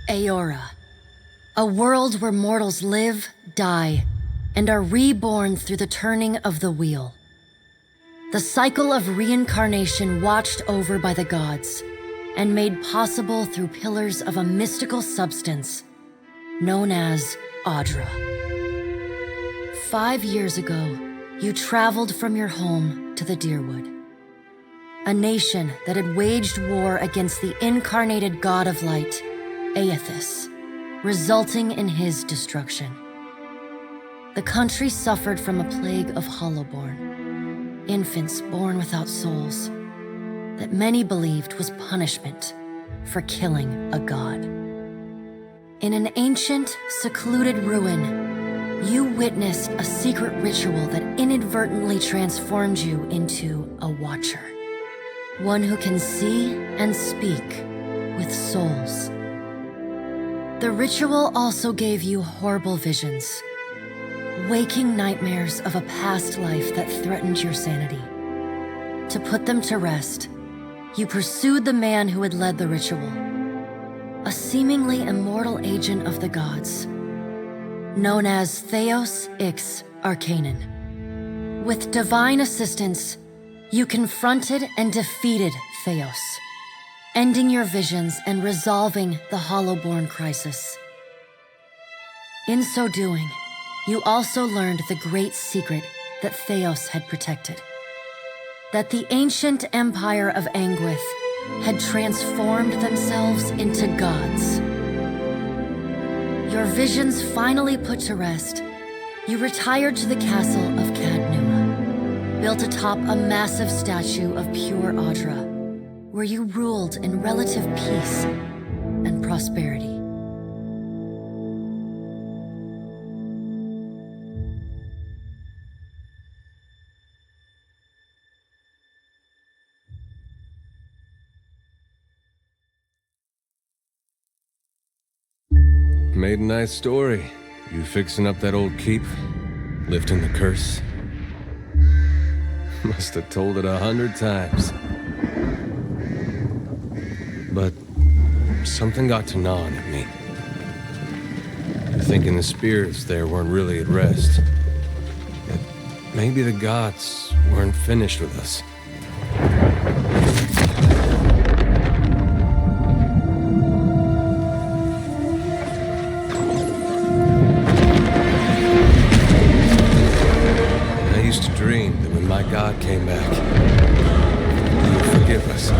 Eora, a world where mortals live, die, and are reborn through the turning of the wheel. The cycle of reincarnation watched over by the gods and made possible through pillars of a mystical substance known as Audra. 5 years ago, you traveled from your home to the Dyrwood, a nation that had waged war against the incarnated god of light, Aethys, resulting in his destruction. The country suffered from a plague of Hollowborn, infants born without souls, that many believed was punishment for killing a god. In an ancient, secluded ruin, you witnessed a secret ritual that inadvertently transformed you into a Watcher. One who can see and speak with souls. The ritual also gave you horrible visions, waking nightmares of a past life that threatened your sanity. To put them to rest, you pursued the man who had led the ritual, a seemingly immortal agent of the gods, known as Theos Ix Arcanon. With divine assistance, you confronted and defeated Theos, ending your visions and resolving the Hollowborn crisis. In so doing, you also learned the great secret that Theos had protected. That the ancient empire of Anguith had transformed themselves into gods. Your visions finally put to rest, you retired to the castle of Cadnua, built atop a massive statue of pure Audra, where you ruled in relative peace and prosperity. Made a nice story. You fixing up that old keep? Lifting the curse? Must have told it 100 times. But something got to gnawing at me. Thinking the spirits there weren't really at rest. That maybe the gods weren't finished with us. Dream that when my God came back, he would forgive us.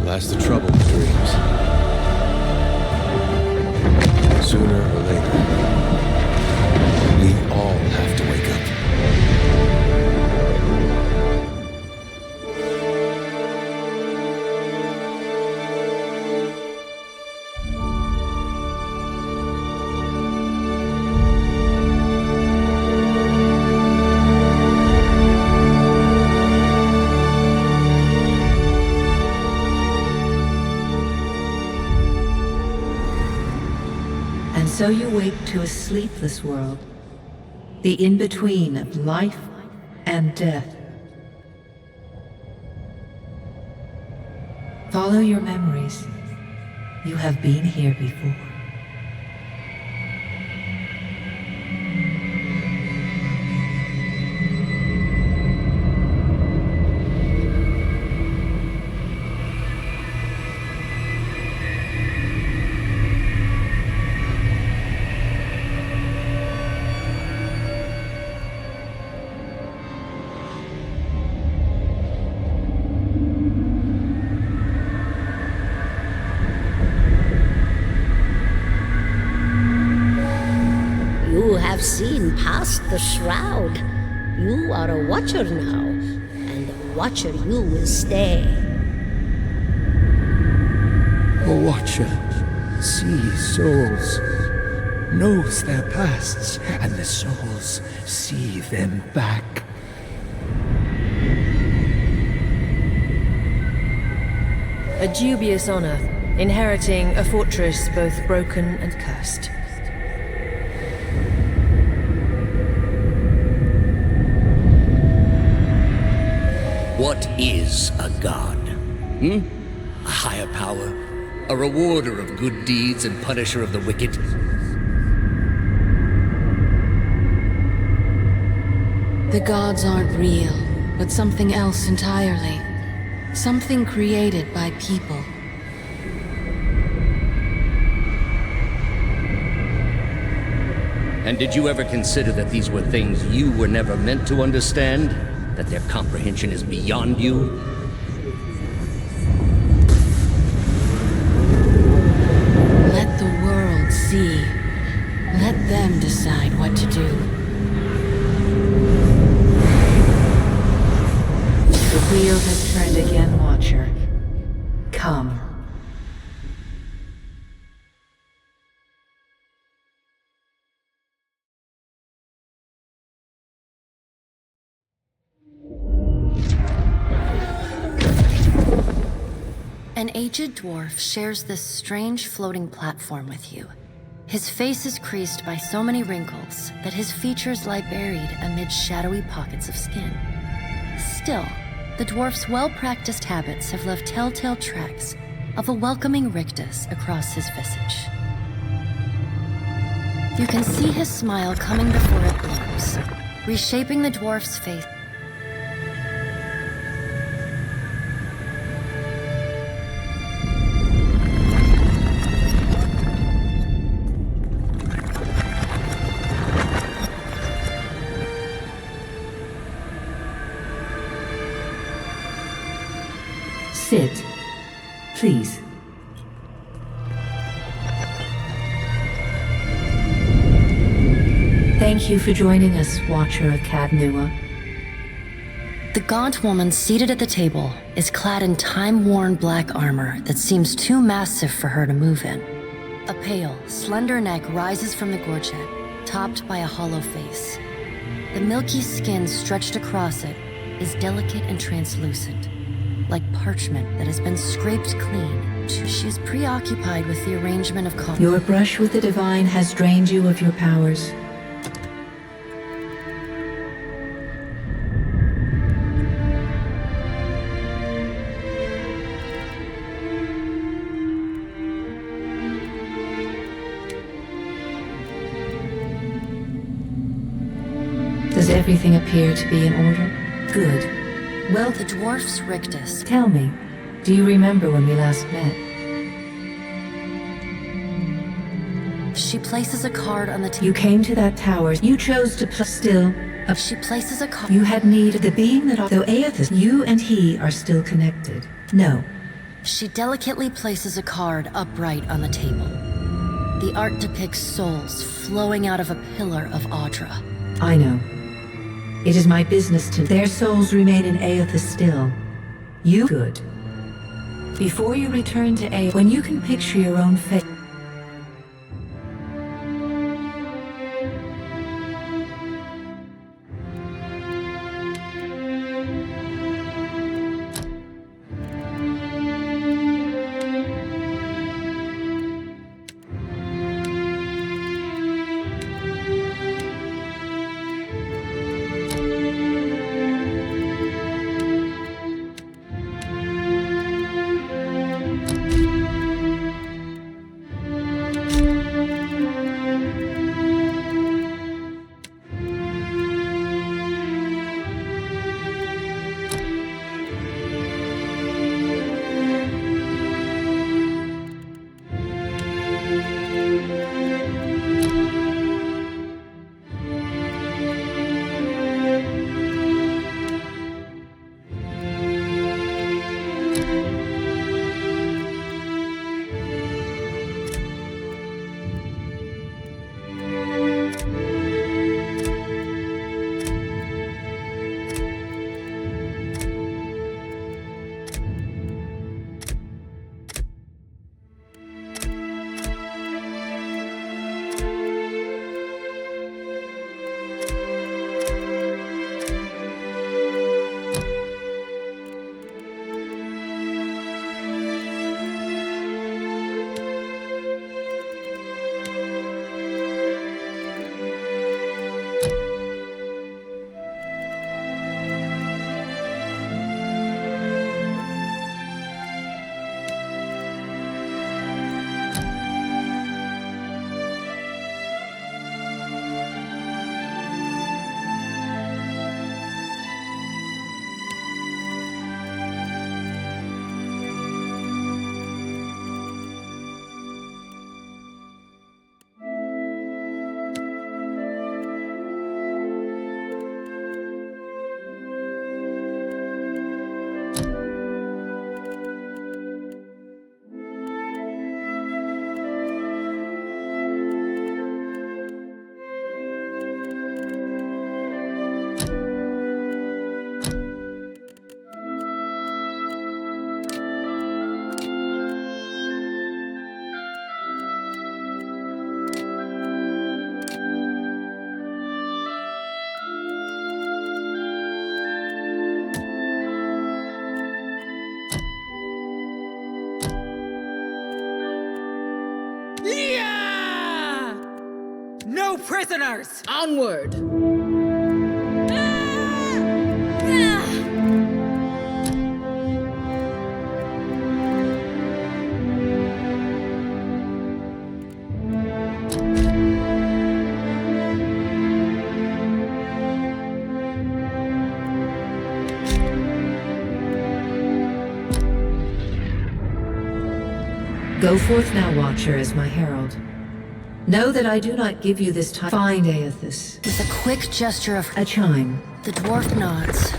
Last the trouble with dreams. Sooner or later, we all have to wake up. So you wake to a sleepless world, the in-between of life and death. Follow your memories. You have been here before. Seen past the shroud. You are a Watcher now, and a Watcher you will stay. A Watcher sees souls, knows their pasts, and the souls see them back. A dubious honor, inheriting a fortress both broken and cursed. What is a god? A higher power, a rewarder of good deeds and punisher of the wicked. The gods aren't real, but something else entirely. Something created by people. And did you ever consider that these were things you were never meant to understand? That their comprehension is beyond you? Let the world see. Let them decide what to do. The wheel has turned again, Watcher. Come. An aged dwarf shares this strange floating platform with you. His face is creased by so many wrinkles that his features lie buried amid shadowy pockets of skin. Still, the dwarf's well-practiced habits have left telltale tracks of a welcoming rictus across his visage. You can see his smile coming before it blooms, reshaping the dwarf's face. Sit. Please. Thank you for joining us, Watcher of Cadnua. The gaunt woman seated at the table is clad in time-worn black armor that seems too massive for her to move in. A pale, slender neck rises from the gorget, topped by a hollow face. The milky skin stretched across it is delicate and translucent, like parchment that has been scraped clean. She is preoccupied with the arrangement of coffee. Your brush with the divine has drained you of your powers. Does everything appear to be in order? Good. Well, The dwarf's rictus. tell me, do you remember when we last met? She places a card on the You table. came to that tower. You chose to still. She places a card. You had need of the being that, though Aethys, you and he are still connected. No. She delicately places a card upright on the table. The art depicts souls flowing out of a pillar of Audra. I know. It is my business to. Their souls remain in Aethys still. You good. Before you return to Aethys, when you can picture your own fate. prisoners! Onward! Go forth now, Watcher, as my herald. Know that I do not give you this time. Find Aethys. With a quick gesture of A chime. the dwarf nods.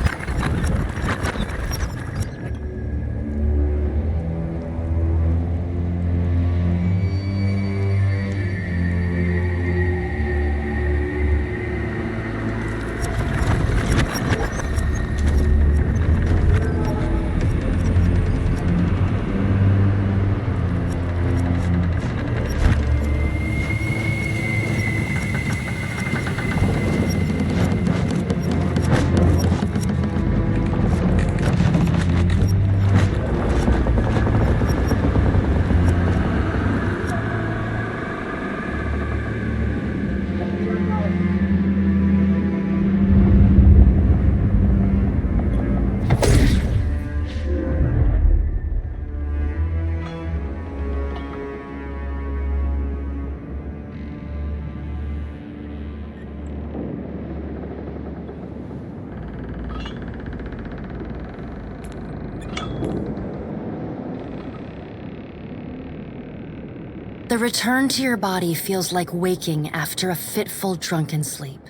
The return to your body feels like waking after a fitful drunken sleep.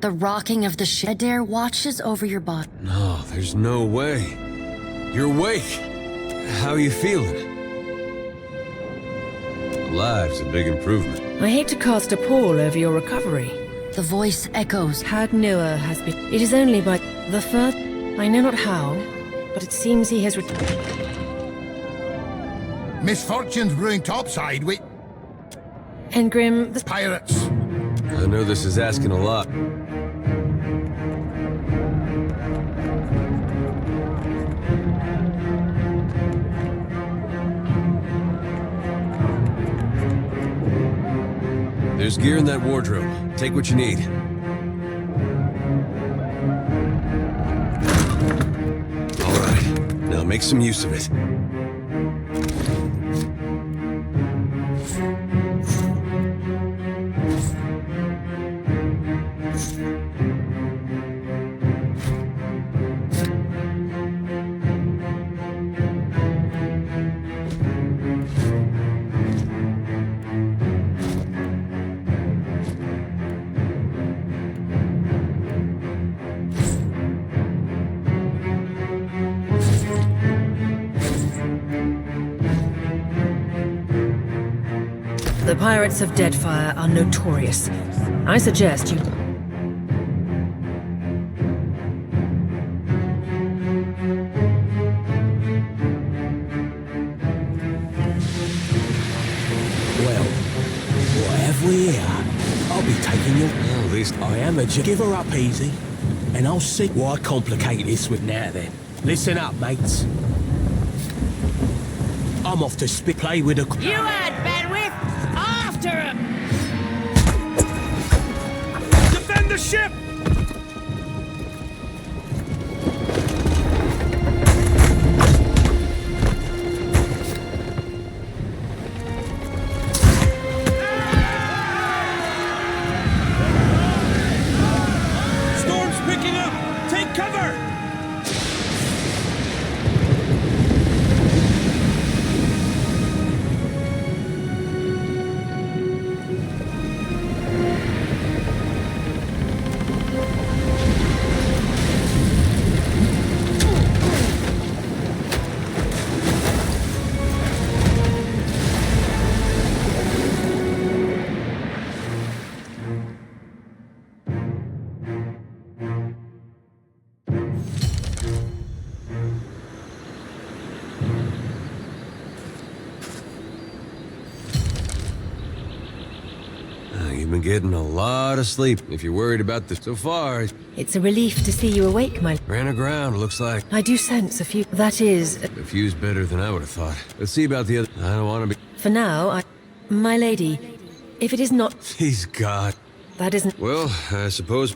The rocking of the ship. Adair watches over your body. No, there's no way. You're awake. How you feeling? Alive's a big improvement. I hate to cast a pall over your recovery. The voice echoes. Had Nua has been. It is only by the first. I know not how, but it seems he has returned. Misfortunes brewing topside with Engrim, the pirates. I know this is asking a lot. There's gear in that wardrobe. Take what you need. All right, now make some use of it. The pirates of Deadfire are notorious. I suggest you... Well, what have we here? I'll be taking your... Well, at least I am a give her up easy, and I'll see why complicate this with now then. Listen up, mates. I'm off to play with a... You had bandwidth! After him! Defend the ship! Storm's picking up! Take cover! You've been getting a lot of sleep. If you're worried about this so far, It's a relief to see you awake, my... ran aground, looks like. I do sense a few... That is... A few's better than I would have thought. Let's see about the other. I don't want to be... For now, I... My lady, if it is not... Please, God. That isn't... Well, I suppose